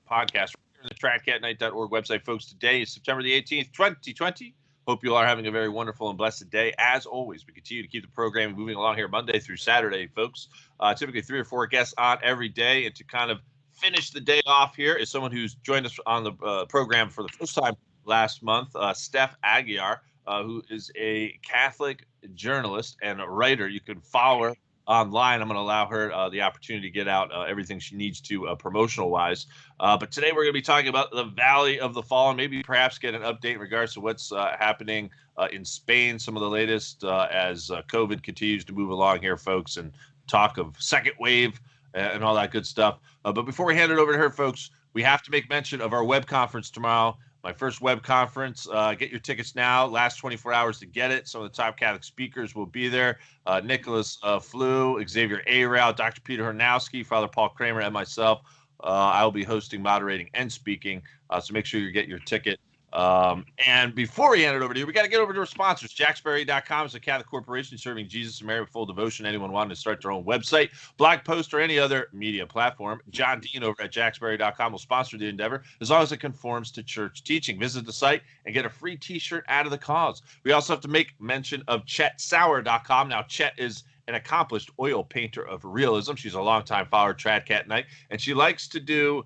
podcast here on the trackatnight.org website, folks. Today is September the 18th, 2020. Hope you all are having a very wonderful and blessed day. As always, we continue to keep the program moving along here Monday through Saturday, folks. Typically 3 or 4 guests on every day. And to kind of finish the day off here is someone who's joined us on the program for the first time last month, Steph Aguiar, who is a Catholic journalist and a writer. You can follow her online. I'm going to allow her the opportunity to get out everything she needs to promotional wise. But today we're going to be talking about the Valley of the Fallen, maybe perhaps get an update in regards to what's happening in Spain, some of the latest as COVID continues to move along here, folks, and talk of second wave and all that good stuff. But before we hand it over to her, folks, we have to make mention of our web conference tomorrow. My first web conference. Get your tickets now. Last 24 hours to get it. Some of the top Catholic speakers will be there. Nicholas Flew, Xavier Arao, Dr. Peter Hornowski, Father Paul Kramer, and myself. I will be hosting, moderating, and speaking. So make sure you get your ticket. And before we hand it over to you, we got to get over to our sponsors. Jacksberry.com is a Catholic corporation serving Jesus and Mary with full devotion. Anyone wanting to start their own website, blog post, or any other media platform, John Dean over at Jacksberry.com will sponsor the endeavor as long as it conforms to church teaching. Visit the site and get a free t-shirt out of the cause. We also have to make mention of ChetSauer.com. Now, Chet is an accomplished oil painter of realism. She's a longtime follower of Tradcat Night, and she likes to do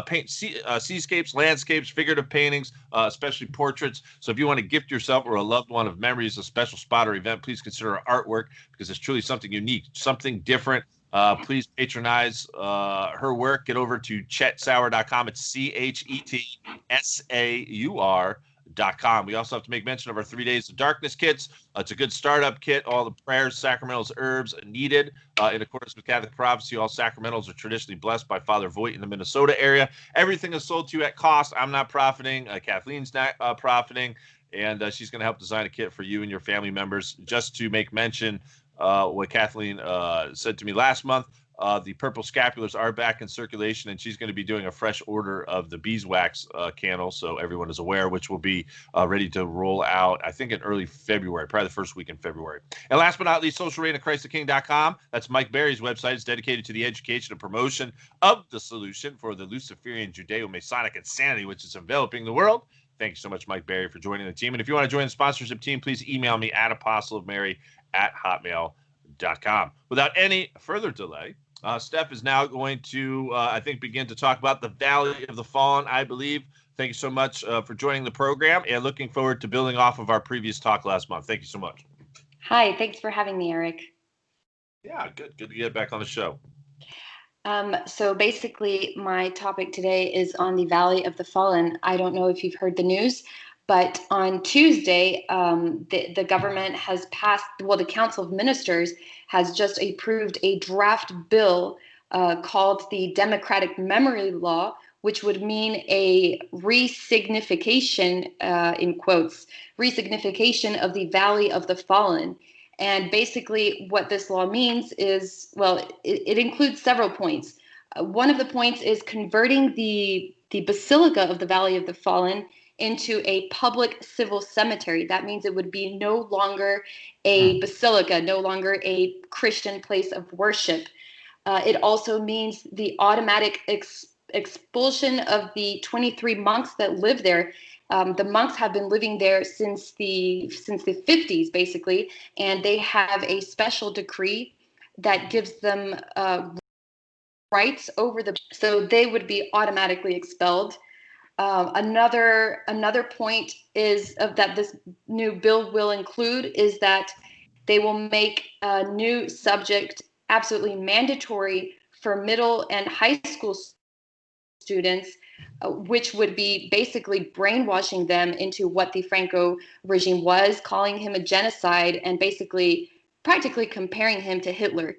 paint seascapes, landscapes, figurative paintings, especially portraits. So if you want to gift yourself or a loved one of memories, a special spot or event, please consider her artwork because it's truly something unique, something different. Please patronize her work. Get over to ChetSauer.com. It's ChetSaur.com. We also have to make mention of our 3 Days of Darkness kits. It's a good startup kit. All the prayers, sacramentals, herbs needed in accordance with Catholic prophecy. All sacramentals are traditionally blessed by Father Voigt in the Minnesota area. Everything is sold to you at cost. I'm not profiting. Kathleen's not profiting. And she's going to help design a kit for you and your family members. Just to make mention what Kathleen said to me last month, the purple scapulars are back in circulation, and she's going to be doing a fresh order of the beeswax candle, so everyone is aware, which will be ready to roll out, I think, in early February, probably the first week in February. And last but not least, socialreignofchristtheking.com. That's Mike Berry's website. It's dedicated to the education and promotion of the solution for the Luciferian Judeo-Masonic insanity, which is enveloping the world. Thank you so much, Mike Berry, for joining the team. And if you want to join the sponsorship team, please email me at apostleofmary@hotmail.com. Without any further delay, Steph is now going to, I think, begin to talk about the Valley of the Fallen, I believe. Thank you so much for joining the program and looking forward to building off of our previous talk last month. Thank you so much. Hi, thanks for having me, Eric. Yeah, good to get back on the show. So basically, my topic today is on the Valley of the Fallen. I don't know if you've heard the news, but on Tuesday, the government has passed, the Council of Ministers has just approved a draft bill called the Democratic Memory Law, which would mean a resignification, in quotes, resignification of the Valley of the Fallen. And basically what this law means is, well, it includes several points. One of the points is converting the Basilica of the Valley of the Fallen into a public civil cemetery. That means it would be no longer a basilica, no longer a Christian place of worship. It also means the automatic expulsion of the 23 monks that live there. The monks have been living there since the 50s, basically, and they have a special decree that gives them rights over so they would be automatically expelled. Another point is that this new bill will include is that they will make a new subject absolutely mandatory for middle and high school students, which would be basically brainwashing them into what the Franco regime was, calling him a genocide, and basically practically comparing him to Hitler,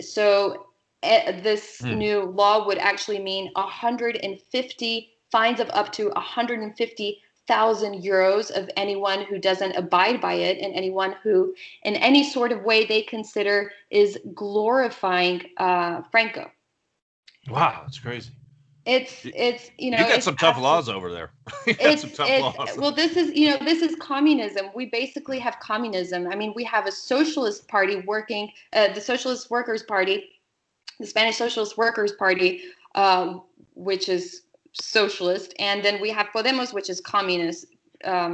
So this new law would actually mean 150 fines of up to 150,000 euros of anyone who doesn't abide by it, and anyone who, in any sort of way they consider, is glorifying Franco. Wow, that's crazy. It's you got some tough laws over there. Laws. Well, this is communism. We basically have communism. I mean, we have a socialist party working, the Socialist Workers Party, the Spanish Socialist Workers Party, which is socialist, and then we have Podemos, which is communist.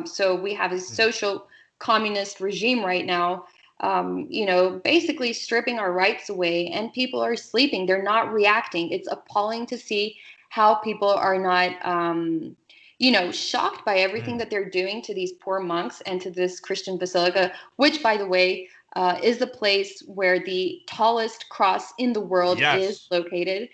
So we have a social communist regime right now, basically stripping our rights away, and people are sleeping. They're not reacting. It's appalling to see how people are not, shocked by everything that they're doing to these poor monks and to this Christian basilica, which, by the way, is the place where the tallest cross in the world is located.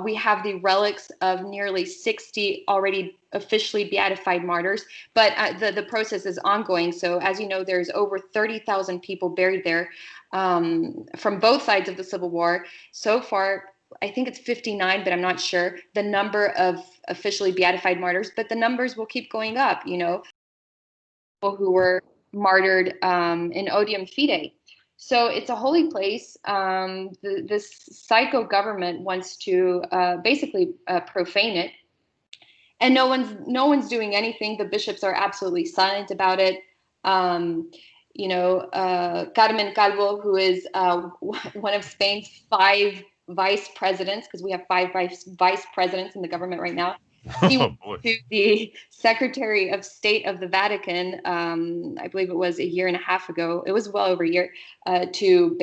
We have the relics of nearly 60 already officially beatified martyrs, but the process is ongoing. So as you know, there's over 30,000 people buried there from both sides of the Civil War. So far, I think it's 59, but I'm not sure the number of officially beatified martyrs, but the numbers will keep going up, people who were martyred in odium fidei. So it's a holy place. This psycho government wants to basically profane it, and no one's doing anything. The bishops are absolutely silent about it. Carmen Calvo, who is one of Spain's 5 vice presidents, because we have 5 vice presidents in the government right now. He went to the Secretary of State of the Vatican, I believe it was a year and a half ago. It was well over a year, to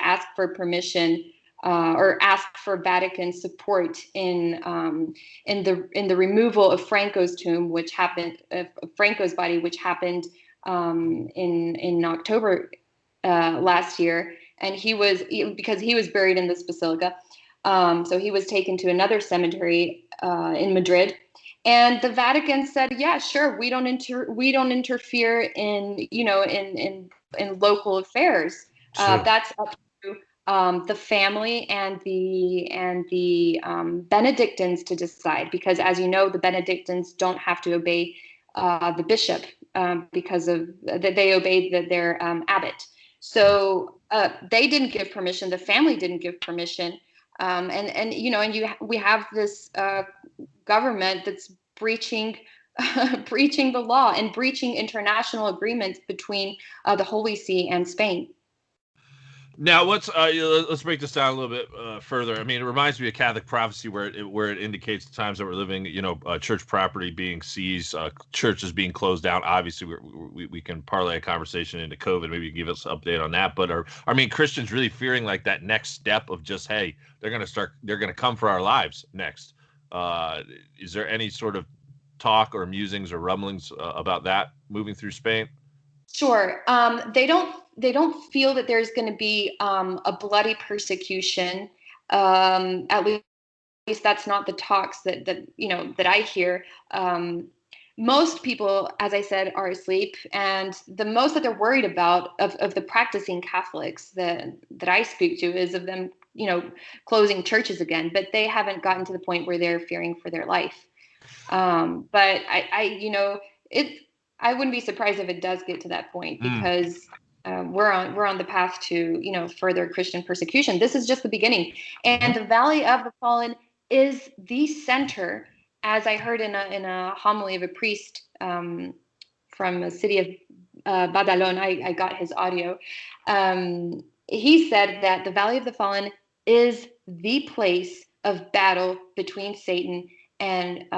ask for permission or ask for Vatican support in the removal of Franco's tomb, which happened, Franco's body, which happened in October last year, and because he was buried in this basilica. So he was taken to another cemetery in Madrid, and the Vatican said, "Yeah, sure, we don't interfere in local affairs. Sure. That's up to the family and the Benedictines to decide, because, as you know, the Benedictines don't have to obey the bishop because of that they obey their abbot. So they didn't give permission. The family didn't give permission." We have this government that's breaching the law and breaching international agreements between the Holy See and Spain. Now, let's break this down a little bit further. I mean, it reminds me of Catholic prophecy, where it indicates the times that we're living. Church property being seized, churches being closed down. Obviously, we can parlay a conversation into COVID. Maybe you give us an update on that. But Christians really fearing like that next step of just, hey, they're going to come for our lives next. Is there any sort of talk or musings or rumblings about that moving through Spain? Sure. They don't feel that there's going to be a bloody persecution. At least that's not the talks that I hear. Most people, as I said, are asleep, and the most that they're worried about of the practicing Catholics that I speak to is of them, closing churches again. But they haven't gotten to the point where they're fearing for their life. But I wouldn't be surprised if it does get to that point, because we're on the path to further Christian persecution. This is just the beginning, and the Valley of the Fallen is the center, as I heard in a homily of a priest from the city of Badalona. I got his audio. He said that the Valley of the Fallen is the place of battle between Satan and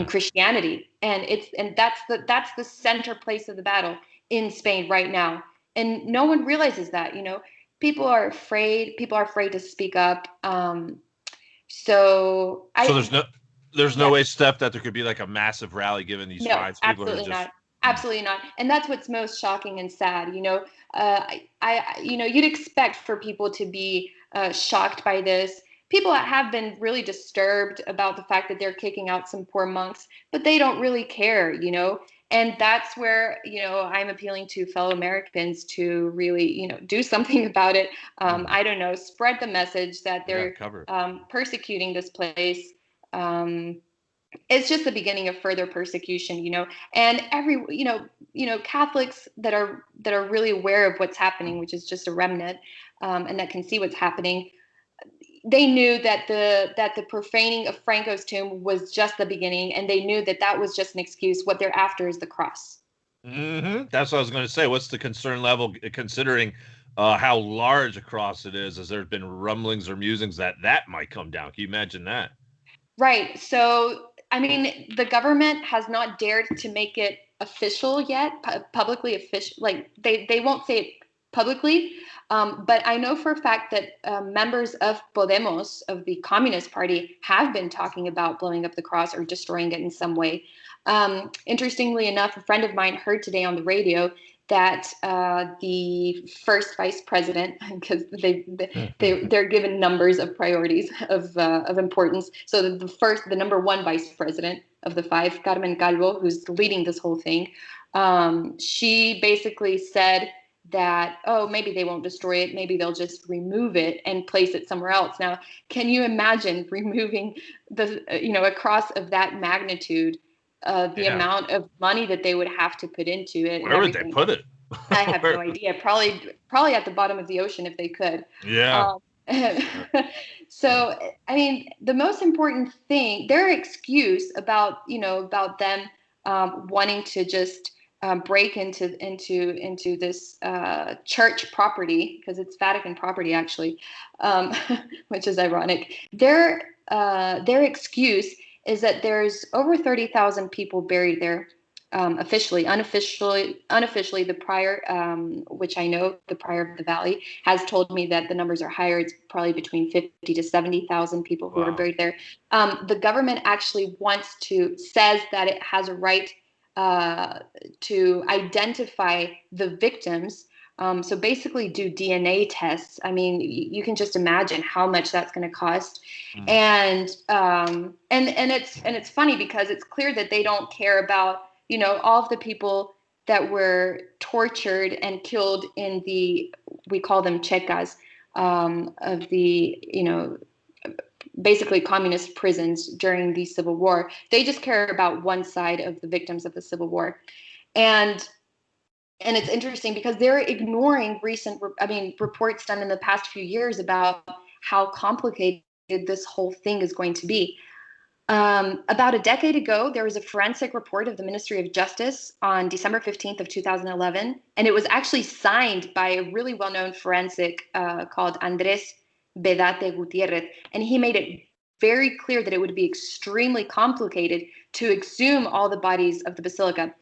Christianity, and that's the center place of the battle in Spain right now, and no one realizes that. People are afraid to speak up. So there's no way, Steph, that there could be like a massive rally given these fines. Absolutely not. Absolutely not. And that's what's most shocking and sad. You'd expect for people to be shocked by this. People have been really disturbed about the fact that they're kicking out some poor monks, but they don't really care, And that's where, I'm appealing to fellow Americans to really, do something about it. I don't know, spread the message that they're persecuting this place. It's just the beginning of further persecution, and Catholics that are really aware of what's happening, which is just a remnant, and that can see what's happening. They knew that the profaning of Franco's tomb was just the beginning, and they knew that was just an excuse. What they're after is the cross. Mm-hmm. That's what I was going to say. What's the concern level, considering how large a cross it is? As there's been rumblings or musings that might come down. Can you imagine that? Right. So, I mean, the government has not dared to make it official yet, publicly official. Like they won't say it publicly, but I know for a fact that members of Podemos, of the Communist Party, have been talking about blowing up the cross or destroying it in some way. Interestingly enough, a friend of mine heard today on the radio that the first vice president, because they're given numbers of priorities of importance. So the number one vice president of the five, Carmen Calvo, who's leading this whole thing, she basically said that, oh, maybe they won't destroy it, maybe they'll just remove it and place it somewhere else. Now, can you imagine removing a cross of that magnitude? The amount of money that they would have to put into it. Where would they put it? I have no idea. Probably at the bottom of the ocean if they could. Yeah. So, I mean, the most important thing, their excuse about them wanting to just break into this church property, because it's Vatican property actually, which is ironic. Their excuse is that there's over 30,000 people buried there. Officially, unofficially, the prior, which I know the prior of the valley has told me that the numbers are higher. It's probably between 50 to 70,000 people who are buried there. The government actually says that it has a right to identify the victims. So basically do DNA tests. I mean, you can just imagine how much that's going to cost. And it's funny because it's clear that they don't care about all of the people that were tortured and killed in we call them checas, of the, basically communist prisons during the Civil War. They just care about one side of the victims of the Civil War. And it's interesting because they're ignoring reports done in the past few years about how complicated this whole thing is going to be. About a decade ago, there was a forensic report of the Ministry of Justice on December 15th of 2011, and it was actually signed by a really well-known forensic called Andrés Bedate Gutierrez, and he made it very clear that it would be extremely complicated to exhume all the bodies of the Basilica.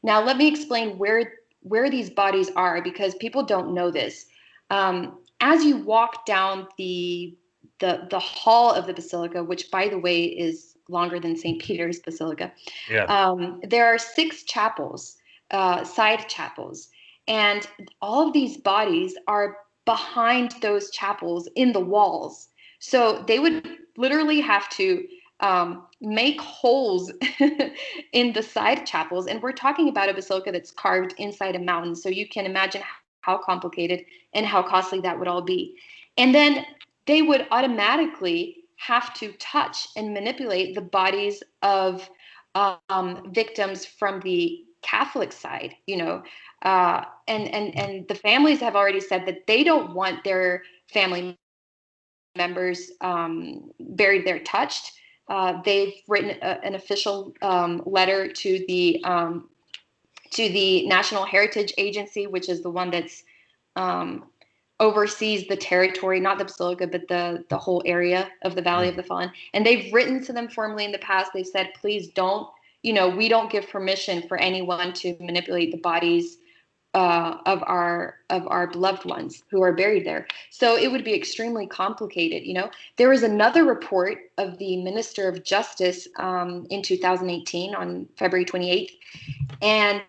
Now, let me explain where these bodies are, because people don't know this. As you walk down the hall of the Basilica, which, by the way, is longer than St. Peter's Basilica. Yeah. There are 6 chapels, side chapels, and all of these bodies are behind those chapels in the walls. So they would literally have to make holes in the side chapels. And we're talking about a basilica that's carved inside a mountain. So you can imagine how complicated and how costly that would all be. And then they would automatically have to touch and manipulate the bodies of victims from the Catholic side, and the families have already said that they don't want their family members buried there touched. They've written an official letter to the National Heritage Agency, which is the one that's oversees the territory, not the Basilica, but the whole area of the Valley of the Fallen. And they've written to them formally in the past. They've said, please don't, we don't give permission for anyone to manipulate the bodies of our beloved ones who are buried there. So it would be extremely complicated. There was another report of the Minister of Justice in 2018 on February 28th. And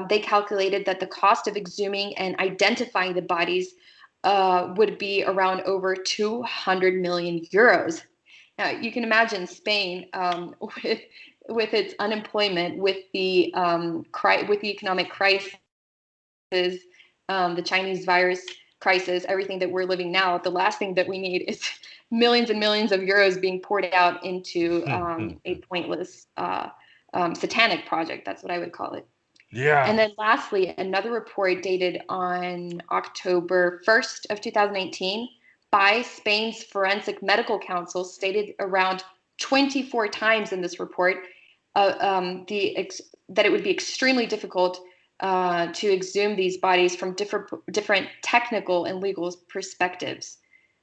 they calculated that the cost of exhuming and identifying the bodies would be around over 200 million euros. Now, you can imagine Spain with its unemployment, with the economic crisis, the Chinese virus crisis, everything that we're living now. The last thing that we need is millions and millions of euros being poured out into a pointless satanic project. That's what I would call it. Yeah. And then lastly, another report dated on October 1st of 2018 by Spain's Forensic Medical Council stated around 24 times in this report that it would be extremely difficult to exhume these bodies from different technical and legal perspectives.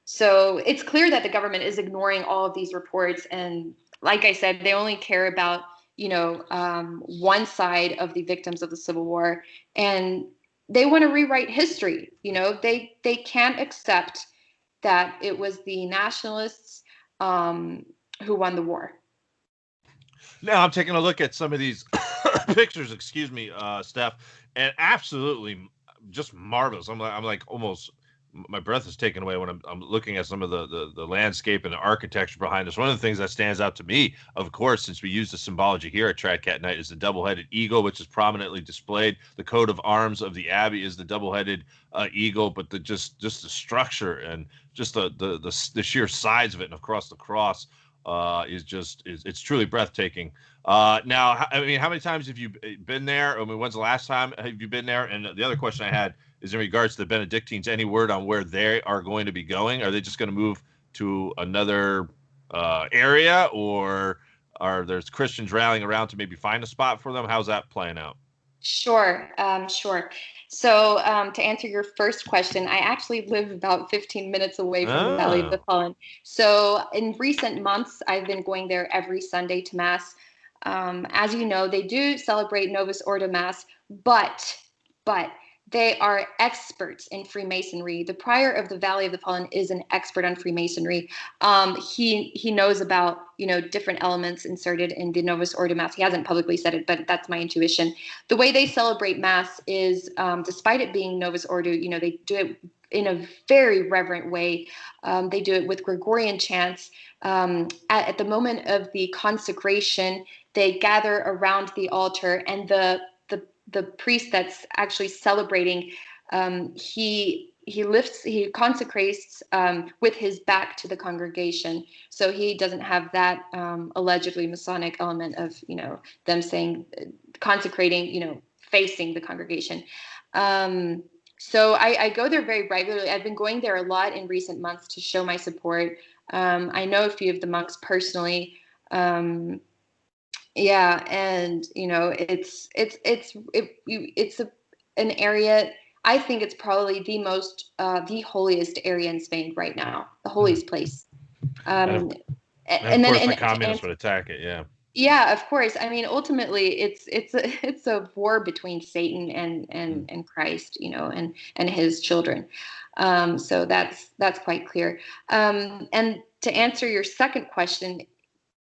So it's clear that the government is ignoring all of these reports and like I said, they only care about, one side of the victims of the Civil War, and they want to rewrite history. They can't accept that it was the nationalists who won the war. Now I'm taking a look at some of these pictures, excuse me, Steph, and absolutely just marvelous. I'm like almost my breath is taken away when I'm looking at some of the landscape and the architecture behind us. One of the things that stands out to me, of course, since we use the symbology here at Tradcat Night, is the double-headed eagle, which is prominently displayed. The coat of arms of the abbey is the double-headed eagle, but just the structure and just the sheer size of it and across the cross it's truly breathtaking. Now, I mean, how many times have you been there? I mean, when's the last time have you been there? And the other question I had is in regards to the Benedictines. Any word on where they are going to be going? Are they just going to move to another area, or are there Christians rallying around to maybe find a spot for them? How's that playing out? Sure. So to answer your first question, I actually live about 15 minutes away from the Valley of the Fallen. So in recent months, I've been going there every Sunday to Mass. As you know, they do celebrate Novus Ordo Mass, but they are experts in Freemasonry. The prior of the Valley of the Fallen is an expert on Freemasonry. He knows about, different elements inserted in the Novus Ordo Mass. He hasn't publicly said it, but that's my intuition. The way they celebrate Mass is, despite it being Novus Ordo, they do it in a very reverent way. They do it with Gregorian chants. At the moment of the consecration, they gather around the altar, and the priest that's actually celebrating, he consecrates with his back to the congregation, so he doesn't have that allegedly Masonic element of them saying consecrating facing the congregation. So I go there very regularly. I've been going there a lot in recent months to show my support. I know a few of the monks personally. Yeah, and it's an area. I think it's probably the holiest area in Spain right now, the holiest place. And of course, the communists would attack it. Yeah. Yeah, of course. I mean, ultimately, it's a war between Satan and Christ, and his children. So that's quite clear. And to answer your second question,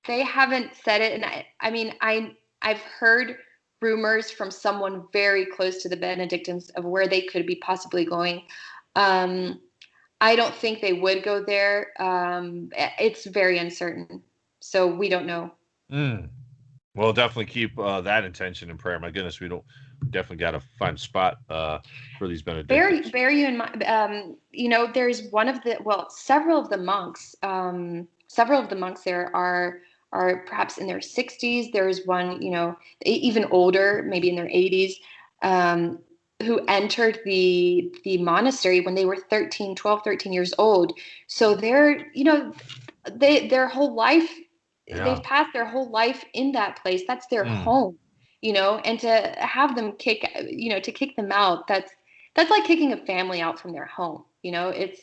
they haven't said it, and I mean, I've heard rumors from someone very close to the Benedictines of where they could be possibly going. I don't think they would go there. It's very uncertain, so we don't know. Well, definitely keep that intention in prayer. My goodness, we definitely got to find a spot for these Benedictines. Bear you in mind, there's several of the monks. Several of the monks there are perhaps in their 60s. There's one, even older, maybe in their 80s, who entered the monastery when they were 12, 13 years old. So they're, their whole life, they've passed their whole life in that place. That's their home, and to have them kick them out, that's like kicking a family out from their home. It's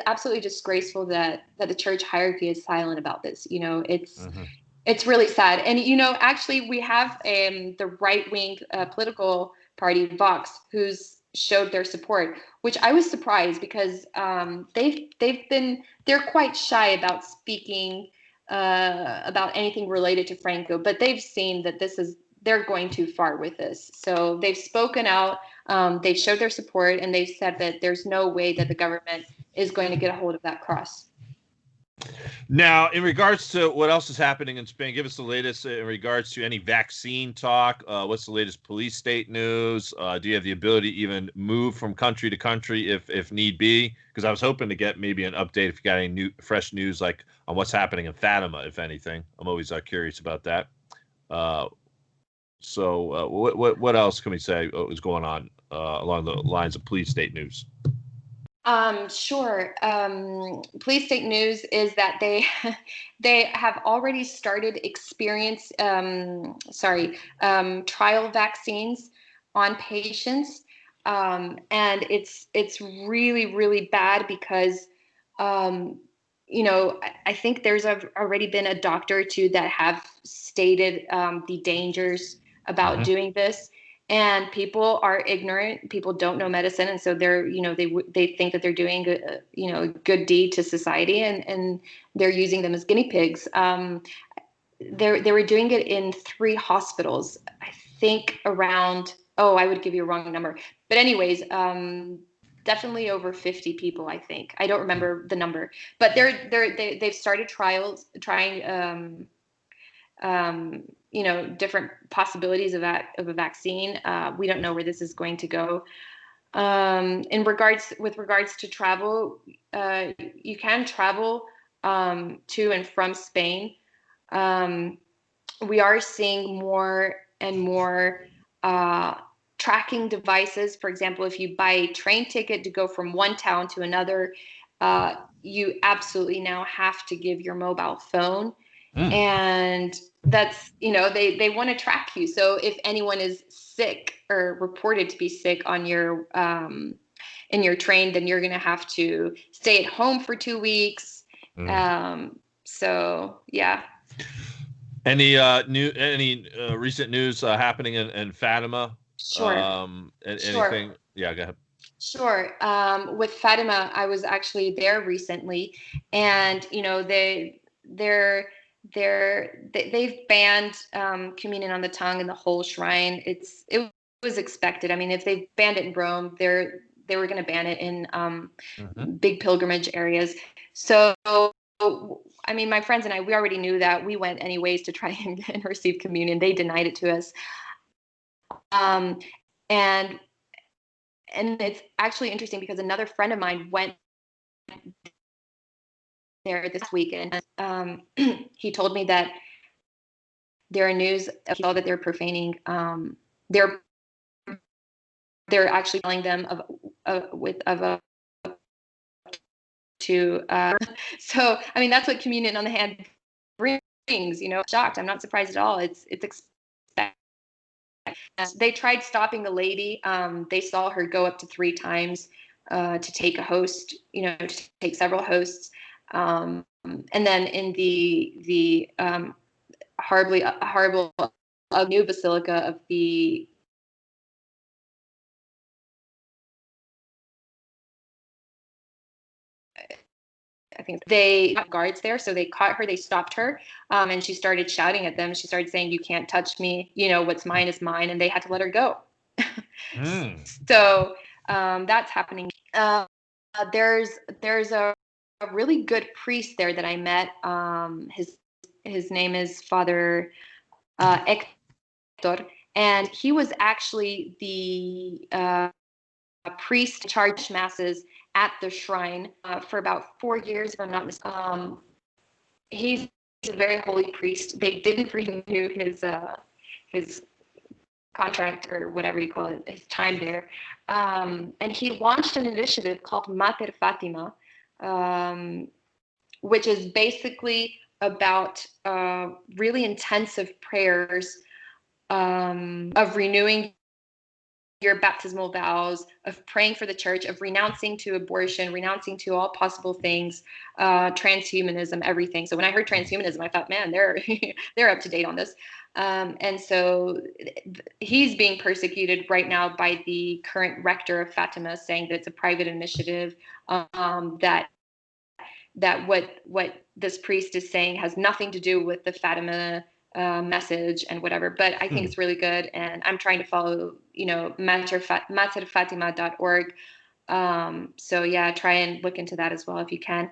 absolutely disgraceful that the church hierarchy is silent about this. It's really sad. And actually we have the right-wing political party Vox, who's showed their support, which I was surprised, because they're quite shy about speaking about anything related to Franco, but they've seen that they're going too far with this. So they've spoken out, they've showed their support, and they've said that there's no way that the government is going to get a hold of that cross. Now, in regards to what else is happening in Spain, give us the latest in regards to any vaccine talk. What's the latest police state news? Do you have the ability to even move from country to country if need be? Because I was hoping to get maybe an update if you got any fresh news, like on what's happening in Fatima, if anything. I'm always curious about that. So what else can we say is going on along the lines of police state news? Sure. Police state news is that they have already started trial vaccines on patients, and it's really, really bad, because I think there's already been a doctor or two that have stated the dangers about doing this, and people are ignorant. People don't know medicine, and so they think that they're doing a good deed to society, and they're using them as guinea pigs. They were doing it in 3 hospitals, I think around. Oh, I would give you a wrong number, but anyways, definitely over 50 people. I think I don't remember the number, but they've started trying different possibilities of a vaccine. We don't know where this is going to go. With regards to travel, you can travel to and from Spain. We are seeing more and more tracking devices. For example, if you buy a train ticket to go from one town to another, you absolutely now have to give your mobile phone. And that's, they want to track you. So if anyone is sick or reported to be sick on your in your train, then you're going to have to stay at home for 2 weeks. So yeah. Any recent news happening in Fatima? Sure. Anything? Yeah, go ahead. Sure. With Fatima, I was actually there recently, and they've banned communion on the tongue in the whole shrine. It was expected. I mean, if they banned it in Rome, they were going to ban it in big pilgrimage areas. So, I mean, my friends and I, we already knew that. We went anyways to try and receive communion. They denied it to us. And it's actually interesting because another friend of mine went there this weekend. He told me that there are news of people that they're profaning. They're actually telling them So I mean, that's what communion on the hand brings. Shocked. I'm not surprised at all. It's expected. They tried stopping the lady. They saw her go up to 3 times to take a host, to take several hosts. And then in the horrible new Basilica of the I think they got guards there, so they caught her, they stopped her, and she started shouting at them. She started saying, "You can't touch me, what's mine is mine," and they had to let her go. So that's happening. There's a really good priest there that I met. His name is Father Hector, and he was actually the priest in charge of masses at the shrine for about 4 years, if I'm not mistaken. He's a very holy priest. They didn't renew his contract or whatever you call it, his time there. And he launched an initiative called Mater Fatima, which is basically about really intensive prayers of renewing your baptismal vows, of praying for the church, of renouncing to abortion, renouncing to all possible things, transhumanism, everything. So when I heard transhumanism, I thought, man, they're up to date on this. And so he's being persecuted right now by the current rector of Fatima, saying that it's a private initiative, that what this priest is saying has nothing to do with the Fatima message and whatever, but I think it's really good, and I'm trying to follow materfatima.org. So yeah, try and look into that as well if you can.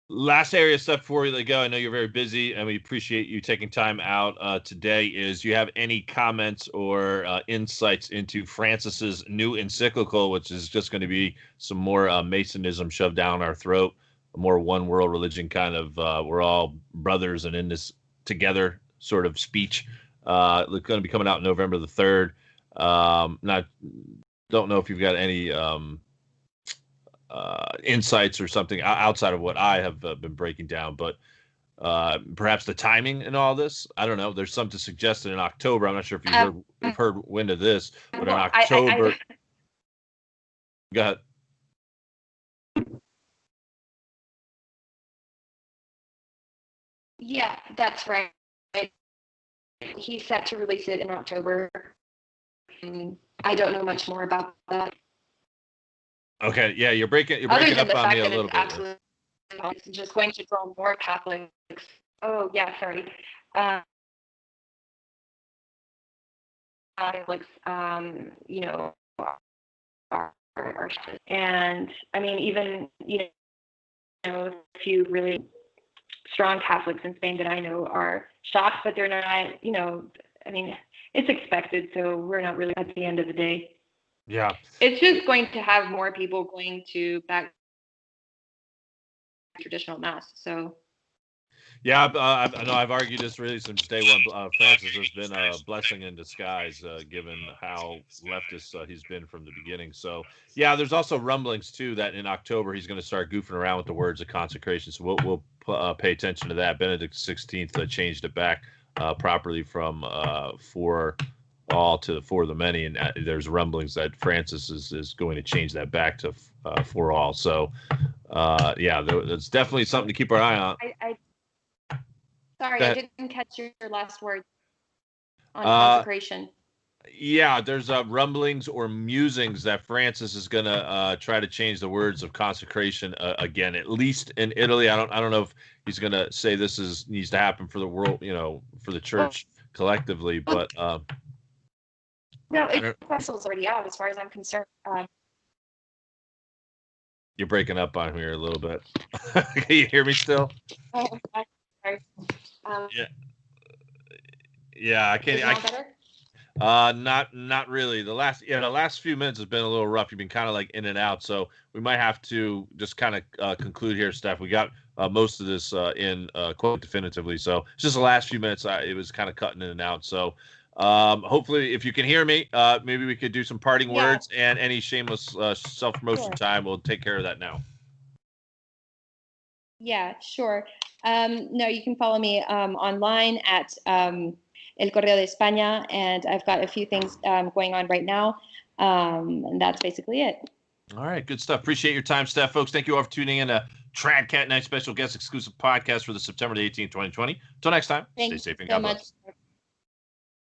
Last area of stuff before we go, I know you're very busy and we appreciate you taking time out today, is you have any comments or insights into Francis's new encyclical, which is just going to be some more Masonism shoved down our throat, a more one world religion kind of we're all brothers and in this together sort of speech. It's going to be coming out November the 3rd. Don't know if you've got any insights or something outside of what I have been breaking down, but perhaps the timing in all this, I don't know. There's some to suggest in October. I'm not sure if you've heard wind of this, but in October. Go ahead. Yeah, that's right. He's set to release it in October. I don't know much more about that. Okay, yeah, you're breaking Other than up the on me fact a that little it's bit. absolutely it's just going to draw more Catholics. Oh, yeah, sorry. Catholics, you know, are and I mean, even, you know, a few really strong Catholics in Spain that I know are shocked, but they're not, you know, I mean, it's expected, so we're not really at the end of the day. Yeah. It's just going to have more people going to back traditional mass. So Yeah, I know I've argued this really since day one. Francis has been a blessing in disguise, given how leftist he's been from the beginning. So, yeah, there's also rumblings, too, that in October he's going to start goofing around with the words of consecration. So we'll pay attention to that. Benedict XVI changed it back properly from for all to for the many. And there's rumblings that Francis is going to change that back to for all. So, yeah, that's definitely something to keep our eye on. Sorry, I didn't catch your last word on consecration. Yeah, there's rumblings or musings that Francis is going to try to change the words of consecration again, at least in Italy. I don't know if he's going to say this needs to happen for the world, you know, for the church collectively, but no, it's already out as far as I'm concerned. You're breaking up on here a little bit. Can you hear me still? Oh, sorry. Yeah. Yeah, I can't. Is it now better? Not really. The last few minutes has been a little rough. You've been kind of like in and out, so we might have to just kind of conclude here, Steph. We got most of this in quite definitively, so it's just the last few minutes. It was kind of cutting in and out. So hopefully, if you can hear me, maybe we could do some parting words and any shameless self-promotion time. We'll take care of that now. Yeah, sure. No, you can follow me online at El Correo de España, and I've got a few things going on right now, and that's basically it. All right, good stuff. Appreciate your time, Steph. Folks, thank you all for tuning in to Trad Cat Night special guest exclusive podcast for the September 18th, 2020. Until next time, stay safe and God bless.